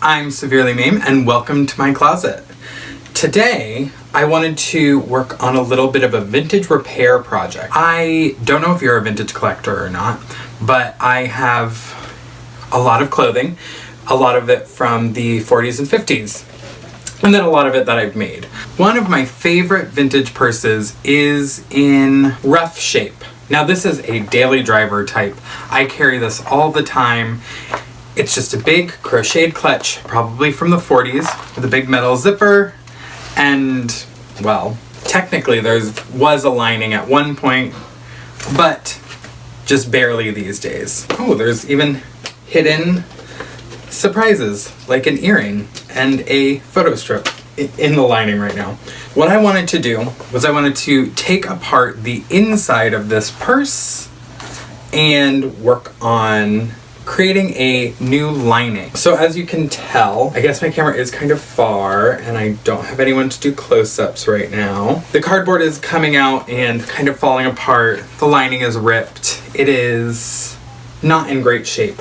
I'm severely Mame and welcome to my closet. Today I wanted to work on a little bit of a vintage repair project. I don't know if you're a vintage collector or not, but I have a lot of clothing, a lot of it from the 40s and 50s, and then a lot of it that I've made. One of my favorite vintage purses is in rough shape. Now this is a daily driver type. I carry this all the time. It's just a big crocheted clutch, probably from the 40s, with a big metal zipper, and, well, technically there was a lining at one point, but just barely these days. Oh, there's even hidden surprises, like an earring and a photo strip in the lining right now. What I wanted to do was I wanted to take apart the inside of this purse and work on creating a new lining. So as you can tell, I guess my camera is kind of far and I don't have anyone to do close-ups right now. The cardboard is coming out and kind of falling apart. The lining is ripped. It is not in great shape.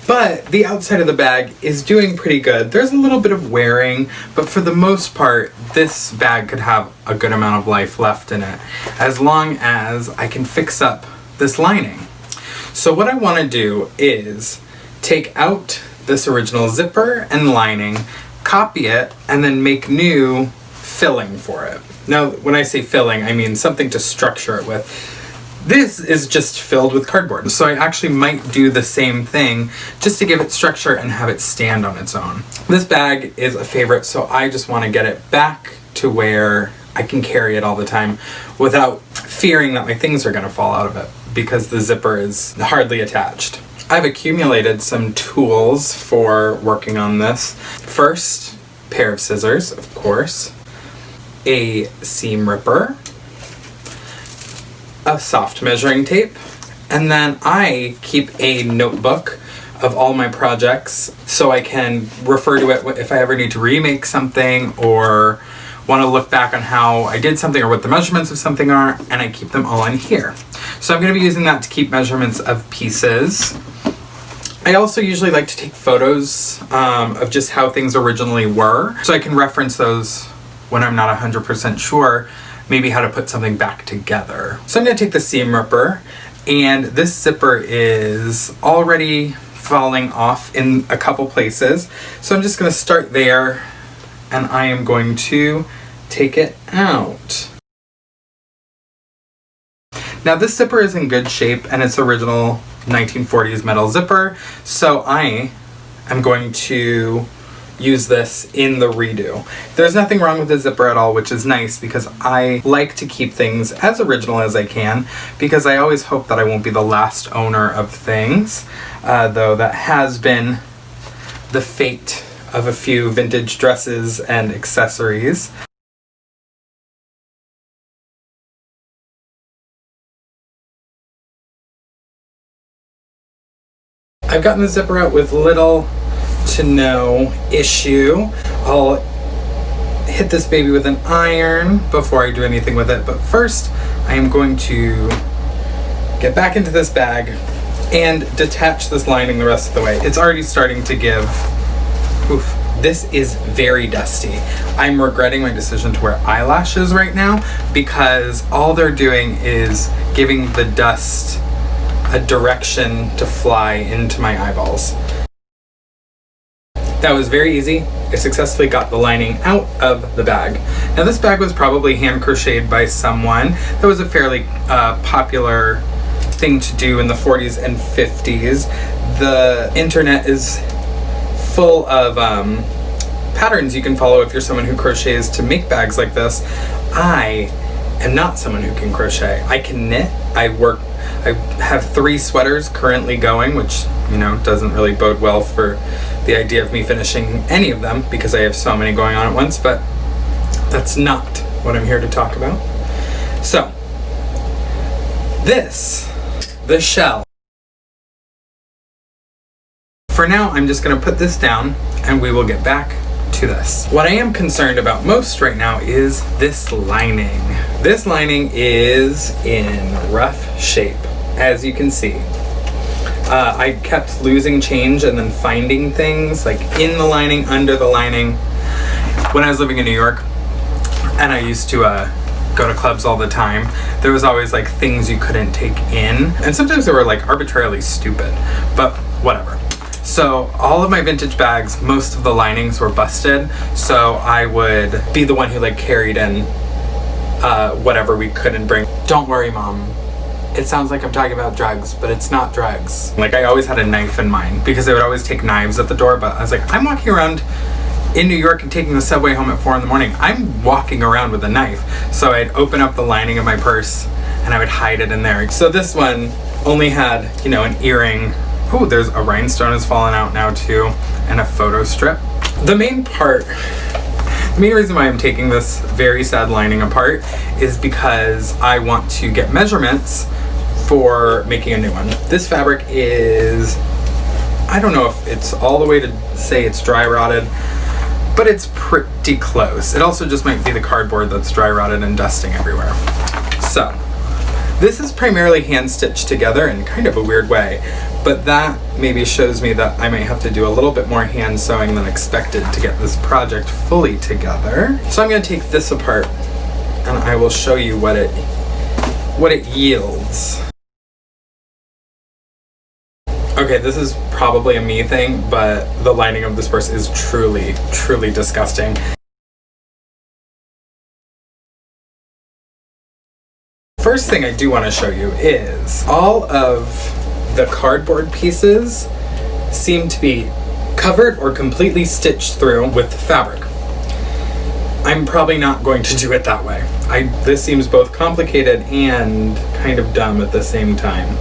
But the outside of the bag is doing pretty good. There's a little bit of wearing, but for the most part, this bag could have a good amount of life left in it, as long as I can fix up this lining. So what I want to do is take out this original zipper and lining, copy it, and then make new filling for it. Now, when I say filling, I mean something to structure it with. This is just filled with cardboard, so I actually might do the same thing just to give it structure and have it stand on its own. This bag is a favorite, so I just want to get it back to where I can carry it all the time without fearing that my things are going to fall out of it, because the zipper is hardly attached. I've accumulated some tools for working on this. First, pair of scissors, of course, a seam ripper, a soft measuring tape, and then I keep a notebook of all my projects so I can refer to it if I ever need to remake something or want to look back on how I did something or what the measurements of something are, and I keep them all in here. So I'm going to be using that to keep measurements of pieces. I also usually like to take photos of just how things originally were, so I can reference those when I'm not 100% sure maybe how to put something back together. So I'm going to take the seam ripper, and this zipper is already falling off in a couple places, so I'm just going to start there, and I am going to take it out. Now this zipper is in good shape and it's original 1940s metal zipper, so I am going to use this in the redo. There's nothing wrong with the zipper at all, which is nice because I like to keep things as original as I can, because I always hope that I won't be the last owner of things, though that has been the fate of a few vintage dresses and accessories. I've gotten the zipper out with little to no issue. I'll hit this baby with an iron before I do anything with it, but first I am going to get back into this bag and detach this lining the rest of the way. It's already starting to give. Oof, this is very dusty. I'm regretting my decision to wear eyelashes right now because all they're doing is giving the dust a direction to fly into my eyeballs. That was very easy. I successfully got the lining out of the bag. Now this bag was probably hand crocheted by someone. That was a fairly popular thing to do in the 40s and 50s. The internet is full of patterns you can follow if you're someone who crochets to make bags like this. I am not someone who can crochet. I can knit. I have 3 sweaters currently going, which, you know, doesn't really bode well for the idea of me finishing any of them because I have so many going on at once, but that's not what I'm here to talk about. So, the shell. For now, I'm just going to put this down and we will get back to this. What I am concerned about most right now is this lining. This lining is in rough shape, as you can see. I kept losing change and then finding things like in the lining, under the lining. When I was living in New York, and I used to go to clubs all the time, there was always like things you couldn't take in, and sometimes they were like arbitrarily stupid, but whatever. So all of my vintage bags, most of the linings were busted, so I would be the one who like carried in whatever we couldn't bring. Don't worry, Mom. It sounds like I'm talking about drugs, but it's not drugs. Like, I always had a knife in mine because they would always take knives at the door, but I was like, I'm walking around in New York and taking the subway home at 4 in the morning. I'm walking around with a knife. So I'd open up the lining of my purse and I would hide it in there. So this one only had, you know, an earring. Oh, there's a rhinestone has fallen out now too, and a photo strip. The main reason why I'm taking this very sad lining apart is because I want to get measurements for making a new one. This fabric is, I don't know if it's all the way to say it's dry rotted, but it's pretty close. It also just might be the cardboard that's dry rotted and dusting everywhere. So this is primarily hand stitched together in kind of a weird way, but that maybe shows me that I might have to do a little bit more hand sewing than expected to get this project fully together. So I'm going to take this apart and I will show you what it yields. Okay, this is probably a me thing, but the lining of this purse is truly, truly disgusting. First thing I do want to show you is all of the cardboard pieces seem to be covered or completely stitched through with fabric. I'm probably not going to do it that way. This seems both complicated and kind of dumb at the same time.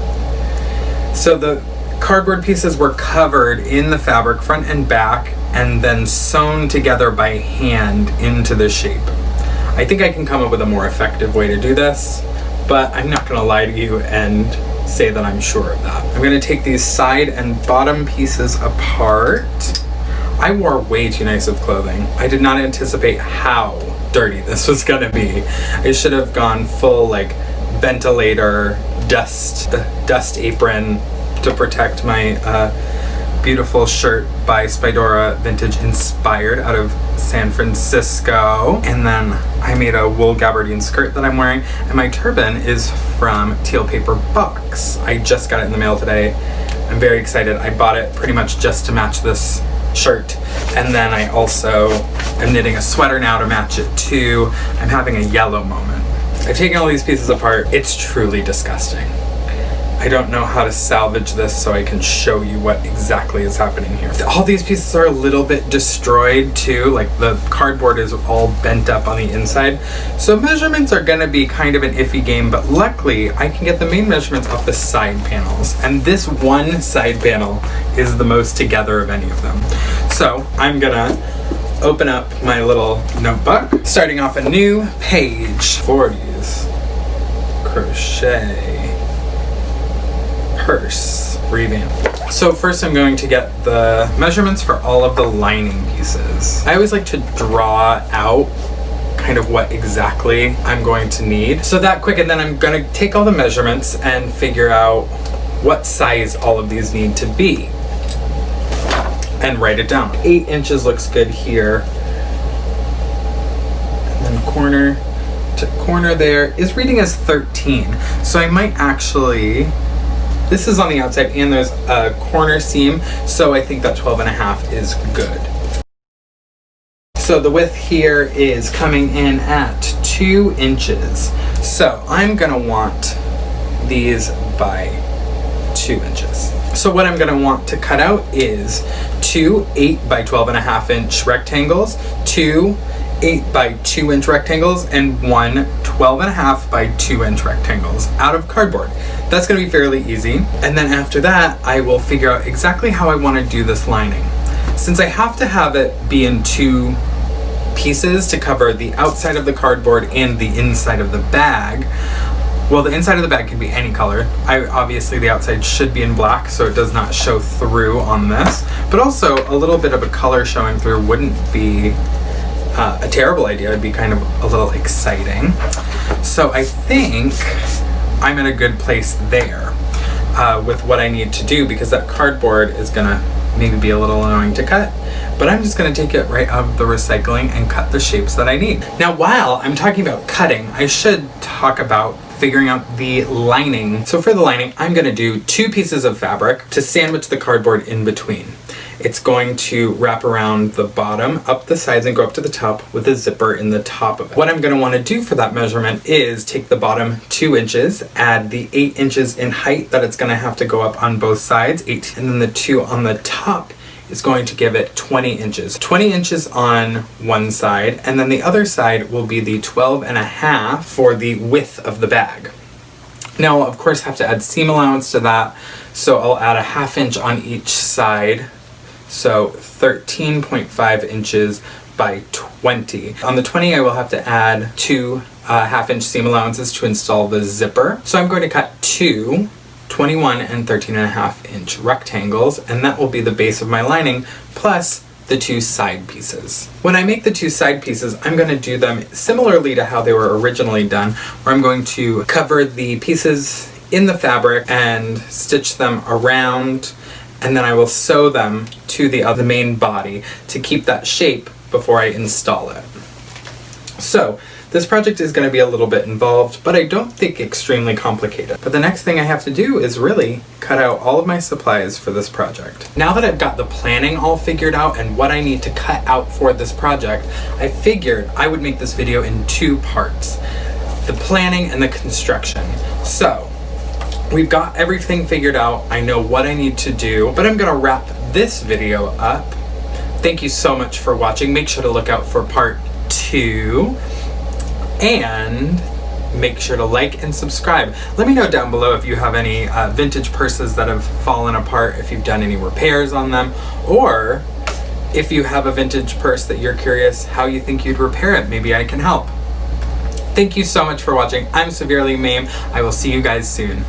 So the cardboard pieces were covered in the fabric front and back and then sewn together by hand into the shape. I think I can come up with a more effective way to do this, but I'm not gonna lie to you and say that I'm sure of that. I'm gonna take these side and bottom pieces apart. I wore way too nice of clothing. I did not anticipate how dirty this was gonna be. I should have gone full like ventilator, dust apron to protect my beautiful shirt by Spidora Vintage inspired out of San Francisco. And then I made a wool gabardine skirt that I'm wearing, and my turban is from Teal Paper Box. I just got it in the mail today. I'm very excited. I bought it pretty much just to match this shirt, and then I also am knitting a sweater now to match it too. I'm having a yellow moment. I've taken all these pieces apart. It's truly disgusting. I don't know how to salvage this so I can show you what exactly is happening here. All these pieces are a little bit destroyed too, like the cardboard is all bent up on the inside. So measurements are gonna be kind of an iffy game, but luckily I can get the main measurements off the side panels. And this one side panel is the most together of any of them. So I'm gonna open up my little notebook, starting off a new page. 1940s Crochet purse revamp. So first I'm going to get the measurements for all of the lining pieces. I always like to draw out kind of what exactly I'm going to need. So that quick, and then I'm gonna take all the measurements and figure out what size all of these need to be and write it down. 8 inches looks good here. And then corner to corner there is reading as 13. So I might actually, this is on the outside and there's a corner seam, so I think that 12.5 is good. So the width here is coming in at 2 inches. So I'm gonna want these by 2 inches. So what I'm gonna want to cut out is 2 8 by 12.5 inch rectangles, 2 8 by 2 inch rectangles, and 1 12.5 by 2 inch rectangles out of cardboard. That's gonna be fairly easy. And then after that, I will figure out exactly how I wanna do this lining. Since I have to have it be in 2 pieces to cover the outside of the cardboard and the inside of the bag, well, the inside of the bag can be any color. Obviously the outside should be in black so it does not show through on this, but also a little bit of a color showing through wouldn't be a terrible idea. It'd be kind of a little exciting. So I think I'm in a good place there. with what I need to do, because that cardboard is gonna maybe be a little annoying to cut, but I'm just gonna take it right out of the recycling and cut the shapes that I need. Now, while I'm talking about cutting, I should talk about figuring out the lining. So for the lining, I'm gonna do 2 pieces of fabric to sandwich the cardboard in between. It's going to wrap around the bottom, up the sides, and go up to the top with a zipper in the top of it. What I'm going to want to do for that measurement is take the bottom 2 inches, add the 8 inches in height that it's going to have to go up on both sides, 8, and then the 2 on the top is going to give it 20 inches. 20 inches on one side, and then the other side will be the 12.5 for the width of the bag. Now, of course, have to add seam allowance to that, so I'll add a 1/2 inch on each side. So 13.5 inches by 20. On the 20, I will have to add 2 1/2 inch seam allowances to install the zipper. So I'm going to cut 2 21 and 13.5 inch rectangles, and that will be the base of my lining, plus the 2 side pieces. When I make the 2 side pieces, I'm going to do them similarly to how they were originally done, where I'm going to cover the pieces in the fabric and stitch them around, and then I will sew them to the main body to keep that shape before I install it. So this project is going to be a little bit involved, but I don't think extremely complicated. But the next thing I have to do is really cut out all of my supplies for this project. Now that I've got the planning all figured out and what I need to cut out for this project, I figured I would make this video in 2 parts: the planning and the construction. So we've got everything figured out. I know what I need to do, but I'm gonna wrap this video up. Thank you so much for watching. Make sure to look out for part 2, and make sure to like and subscribe. Let me know down below if you have any vintage purses that have fallen apart, if you've done any repairs on them, or if you have a vintage purse that you're curious how you think you'd repair it. Maybe I can help. Thank you so much for watching. I'm severely Mame. I will see you guys soon.